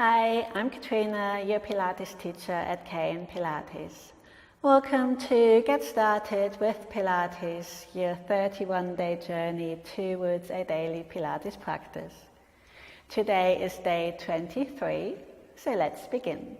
Hi, I'm Katrina, your Pilates teacher at KN Pilates. Welcome to Get Started with Pilates, your 31-day journey towards a daily Pilates practice. Today is day 23, so let's begin.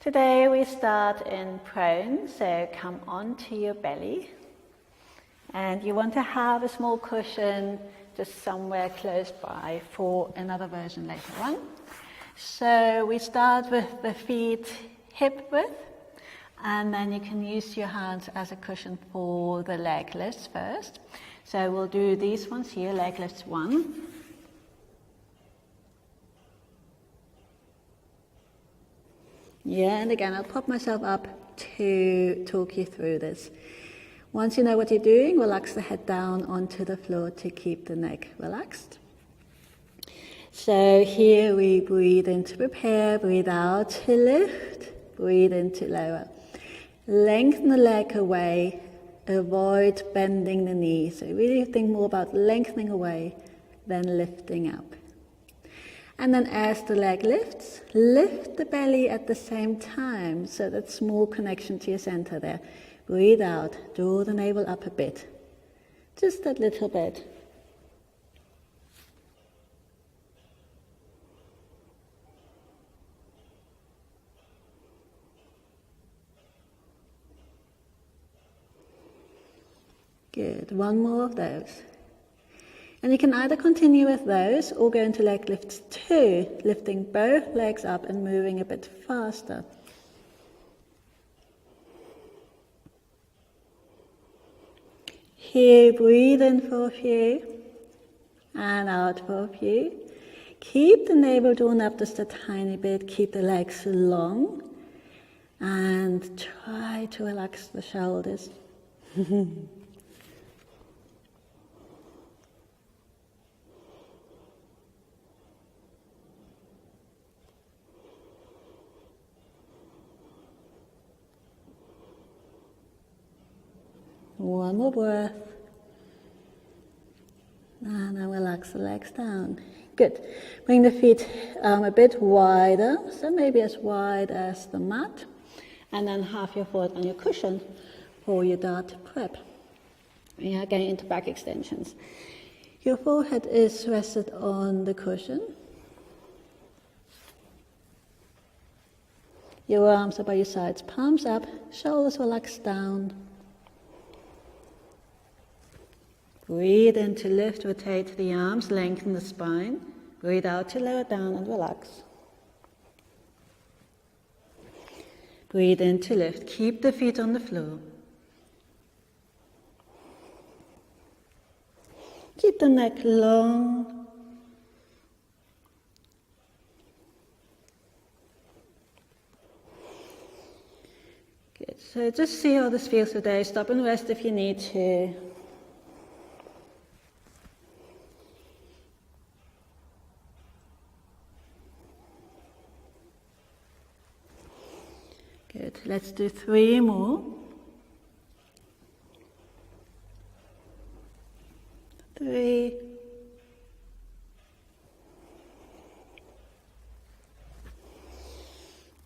Today we start in prone, so come onto your belly. And you want to have a small cushion just somewhere close by for another version later on. So we start with the feet hip width, and then you can use your hands as a cushion for the leg lifts first. So we'll do these ones here, leg lifts 1. Yeah, and again, I'll pop myself up to talk you through this. Once you know what you're doing, relax the head down onto the floor to keep the neck relaxed. So here we breathe in to prepare, breathe out to lift, breathe in to lower. Lengthen the leg away, avoid bending the knee. So really think more about lengthening away than lifting up. And then as the leg lifts, lift the belly at the same time, so that small connection to your center there. Breathe out, draw the navel up a bit, just that little bit. Good, one more of those. And you can either continue with those or go into leg lifts 2, lifting both legs up and moving a bit faster. Here, breathe in for a few and out for a few. Keep the navel drawn up just a tiny bit, keep the legs long and try to relax the shoulders. One more breath. And then relax the legs down. Good. Bring the feet a bit wider, so maybe as wide as the mat. And then have your foot on your cushion for your dart prep. We are going into back extensions. Your forehead is rested on the cushion. Your arms are by your sides, palms up, shoulders relaxed down. Breathe in to lift, rotate the arms, lengthen the spine. Breathe out to lower down and relax. Breathe in to lift. Keep the feet on the floor. Keep the neck long. Good. So just see how this feels today. Stop and rest if you need to. Good. Let's do 3 more. 3.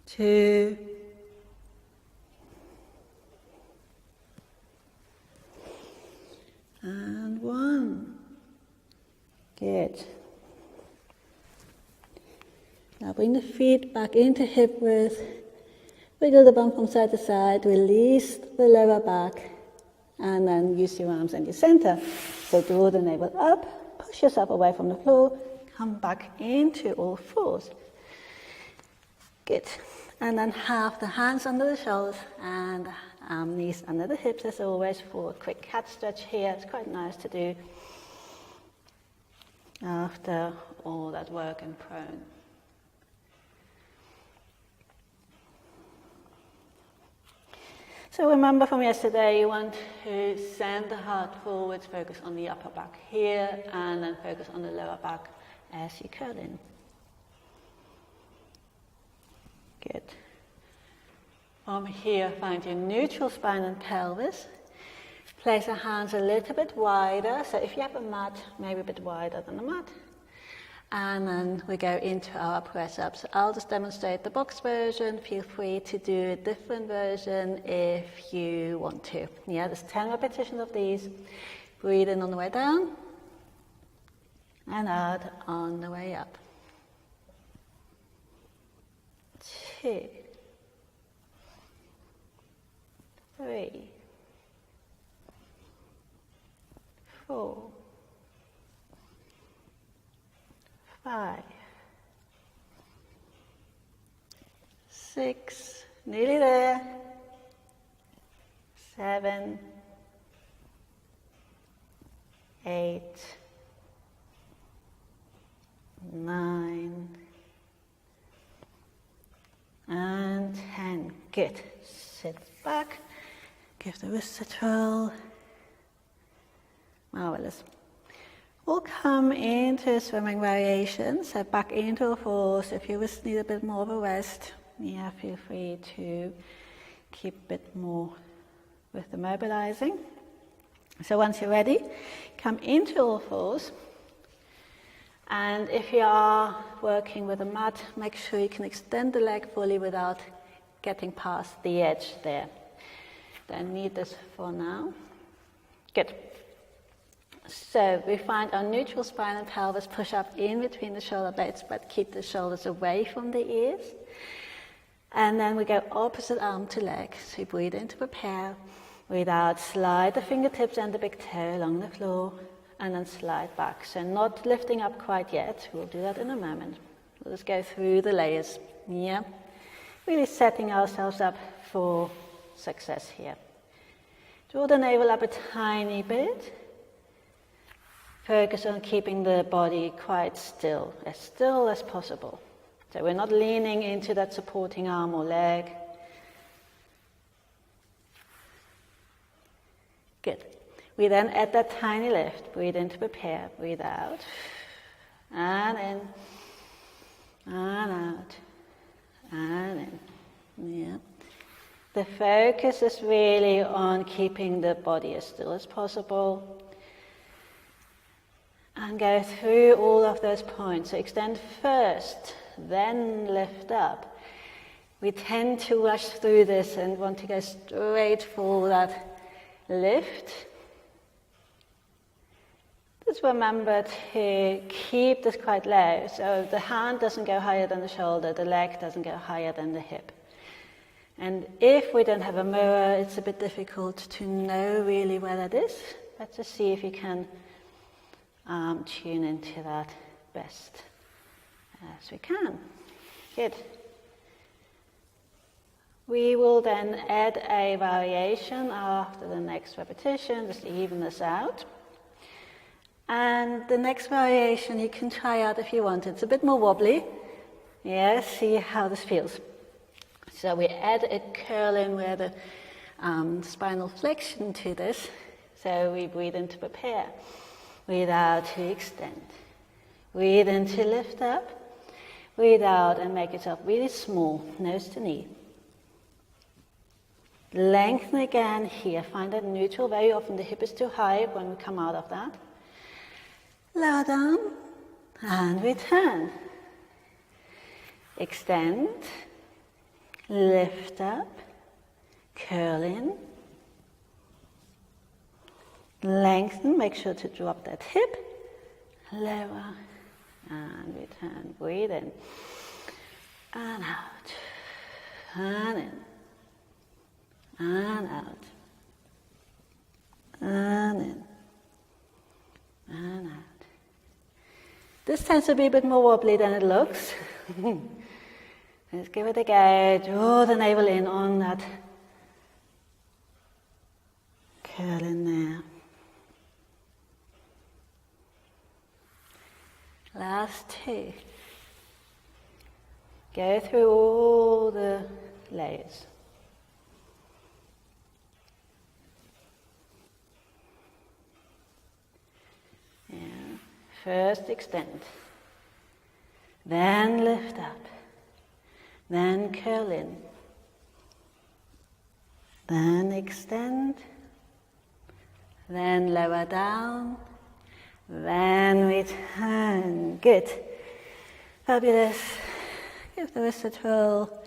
2. And 1. Good. Now bring the feet back into hip width. Wiggle the bum from side to side, release the lower back, and then use your arms and your center. So draw the navel up, push yourself away from the floor, come back into all fours. Good. And then have the hands under the shoulders and knees under the hips as always for a quick cat stretch here. It's quite nice to do after all that work in prone. So remember from yesterday, you want to send the heart forwards, focus on the upper back here, and then focus on the lower back as you curl in. Good. From here, find your neutral spine and pelvis. Place the hands a little bit wider. So if you have a mat, maybe a bit wider than the mat. And then we go into our press-ups. I'll just demonstrate the box version. Feel free to do a different version if you want to. Yeah, there's 10 repetitions of these. Breathe in on the way down. And out on the way up. 2, 3, 4, 5, 6, nearly there, 7, 8, 9, and 10. Good. Sit back, give the wrists a twirl. Marvelous. We'll come into a swimming variation, so back into a force. If you just need a bit more of a rest, yeah, feel free to keep a bit more with the mobilizing. So once you're ready, come into all fours. And if you are working with a mat, make sure you can extend the leg fully without getting past the edge there. Don't need this for now. Good. So we find our neutral spine and pelvis, push up in between the shoulder blades, but keep the shoulders away from the ears. And then we go opposite arm to leg. So you breathe in to prepare. Breathe out, slide the fingertips and the big toe along the floor, and then slide back. So not lifting up quite yet. We'll do that in a moment. We'll just go through the layers. Yeah. Really setting ourselves up for success here. Draw the navel up a tiny bit. Focus on keeping the body quite still as possible. So we're not leaning into that supporting arm or leg. Good. We then add that tiny lift. Breathe in to prepare. Breathe out. And in. And out. And in. Yeah. The focus is really on keeping the body as still as possible. And go through all of those points. So extend first, then lift up. We tend to rush through this and want to go straight for that lift. Just remember to keep this quite low. So the hand doesn't go higher than the shoulder, the leg doesn't go higher than the hip. And if we don't have a mirror, it's a bit difficult to know really where that is. Let's just see if you can tune into that best as we can. Good. We will then add a variation after the next repetition, just even this out. And the next variation you can try out if you want. It's a bit more wobbly. Yeah, see how this feels. So we add a curl in where the spinal flexion to this. So we breathe in to prepare. Breathe out to extend. Breathe in to lift up. Breathe out and make yourself really small, nose to knee. Lengthen again here. Find that neutral. Very often the hip is too high when we come out of that. Lower down and return. Extend. Lift up. Curl in. Lengthen, make sure to drop that hip, lower, and return. Breathe in, and out, and in, and out, and in, and out. This tends to be a bit more wobbly than it looks. Let's give it a go. Draw the navel in on that curl in there. Last two. Go through all the layers. First extend, then lift up, then curl in, then extend, then lower down, then return. Good. Fabulous. Give the wrist a twirl.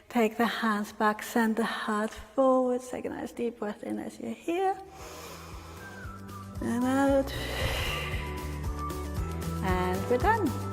Take the hands back, send the heart forward. Take a nice deep breath in as you're here. And out. And we're done.